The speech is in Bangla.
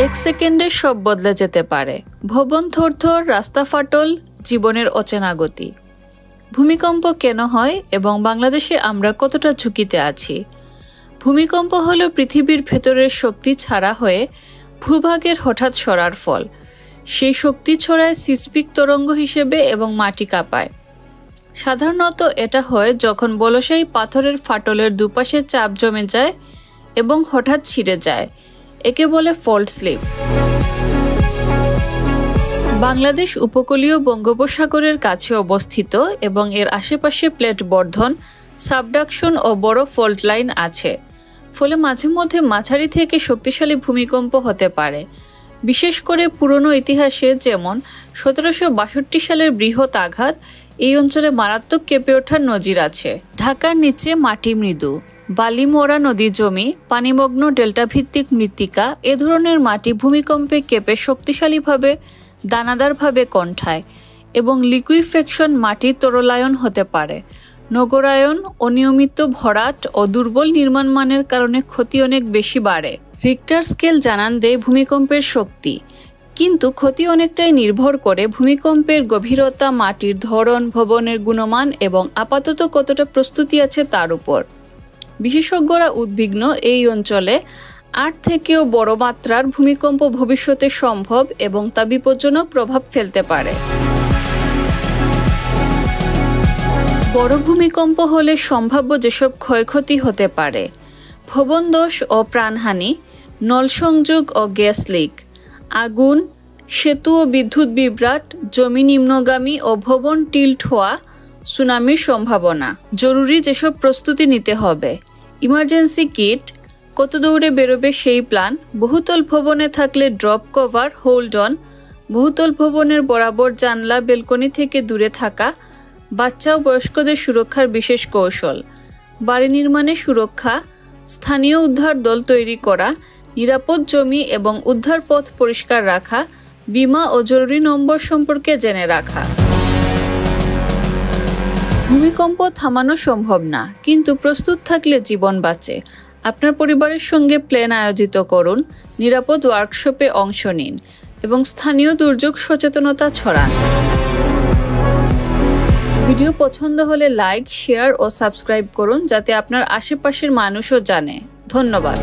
এক সেকেন্ডে সব বদলে যেতে পারে। ভবন থরথর, রাস্তা ফাটল, জীবনের অচেনা গতি। ভূমিকম্প কেন হয় এবং বাংলাদেশে আমরা কতটা ঝুঁকিতে আছি? ভূমিকম্প হলো পৃথিবীর ভেতরের শক্তি ছাড়া হয়ে ভূভাগের হঠাৎ সরার ফল। সেই শক্তি ছড়ায় সিসমিক তরঙ্গ হিসেবে এবং মাটি কাঁপায়। সাধারণত এটা হয় যখন বলশায়ী পাথরের ফাটলের দুপাশে চাপ জমে যায় এবং হঠাৎ ছিঁড়ে যায়। একে বলে ফল্ট স্লিপ। বাংলাদেশ উপকূলীয় বঙ্গোপসাগরের কাছে অবস্থিত এবং এর আশেপাশে প্লেট বর্ধন, সাবডাকশন ও বড় ফল্ট লাইন আছে। ফলে মাঝে মধ্যে মাঝারি থেকে শক্তিশালী ভূমিকম্প হতে পারে। বিশেষ করে পুরনো ইতিহাসে, যেমন 1762 সালের বৃহৎ আঘাত, এই অঞ্চলে মারাত্মক কেঁপে ওঠার নজির আছে। ঢাকার নিচে মাটি মৃদু, বালিমোড়া নদী জমি, পানিমগ্ন ডেল্টা ভিত্তিক মৃত্তিকা, এ ধরনের মাটি ভূমিকম্পে কেঁপে শক্তিশালীভাবে দানাদারভাবে কণ্ঠায় এবং লিকুইফেকশন মাটি তরলায়ন হতে পারে। নগরায়ন, অনিয়মিত ভরাট ও দুর্বল নির্মাণ মানের কারণে ক্ষতি অনেক বেশি বাড়ে। রিক্টার স্কেল জানান দেয় ভূমিকম্পের শক্তি, কিন্তু ক্ষতি অনেকটাই নির্ভর করে ভূমিকম্পের গভীরতা, মাটির ধরন, ভবনের গুণমান এবং আপাতত কতটা প্রস্তুতি আছে তার উপর। বিশেষজ্ঞরা উদ্বিগ্ন এই অঞ্চলে 8 থেকেও বড় মাত্রার ভূমিকম্প ভবিষ্যতে সম্ভব এবং তা বিপজ্জনক প্রভাব ফেলতে পারে। বড় ভূমিকম্প হলে সম্ভাব্য যেসব ক্ষয়ক্ষতি হতে পারে: ভবনধস ও প্রাণহানি, নল সংযোগ ও গ্যাস লিক, আগুন, সেতু ও বিদ্যুৎ বিভ্রাট, জমি নিম্নগামী ও ভবন টিল্ট হওয়া, সুনামির সম্ভাবনা। জরুরি যেসব প্রস্তুতি নিতে হবে: ইমার্জেন্সি কিট, কত দৌড়ে বেরোবে সেই প্ল্যান, বহুতল ভবনে থাকলে ড্রপ কভার, হোল্ড অন, বহুতল ভবনের বরাবর জানলা বেলকনি থেকে দূরে থাকা, বাচ্চা ও বয়স্কদের সুরক্ষার বিশেষ কৌশল, বাড়ি নির্মাণে সুরক্ষা, স্থানীয় উদ্ধার দল তৈরি করা, নিরাপদ জমি এবং উদ্ধার পথ পরিষ্কার রাখা, বীমা ও জরুরি নম্বর সম্পর্কে জেনে রাখা। ভূমিকম্প থামানো সম্ভব না, কিন্তু প্রস্তুত থাকলে জীবন বাঁচে। আপনার পরিবারের সঙ্গে প্ল্যান আয়োজিত করুন, নিরাপদ ওয়ার্কশপে অংশ নিন এবং স্থানীয় দুর্যোগ সচেতনতা ছড়ান। ভিডিও পছন্দ হলে লাইক, শেয়ার ও সাবস্ক্রাইব করুন, যাতে আপনার আশেপাশের মানুষও জানে। ধন্যবাদ।